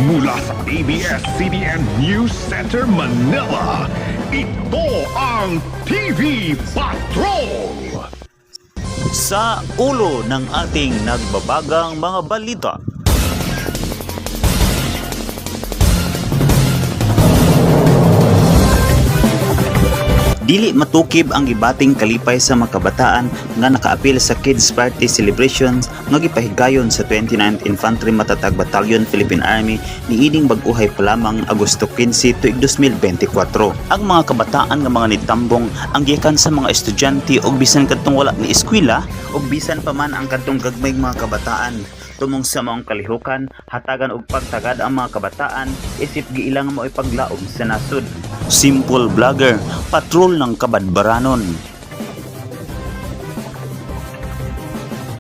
Mula sa ABS-CBN News Center Manila, ito ang TV Patrol! Sa ulo ng ating nagbabagang mga balita. Dili matukib ang gibating kalipay sa mga kabataan nga nakaapil sa Kids Party celebrations nga gipahigayon sa 29th Infantry Matatag Battalion Philippine Army niining bag-uhay pa lamang Agosto 15 tuig 2024. Ang mga kabataan nga mga nitambong ang gikan sa mga estudyante og bisan kadtong wala ni eskwela og bisan pa man ang kadtong gagmay mga kabataan tumong sa maong kalihukan hatagan og pagtagad ang mga kabataan isip giilang mo ipaglaom sa nasud. Simple vlogger, patrol ng Kabadbaranon.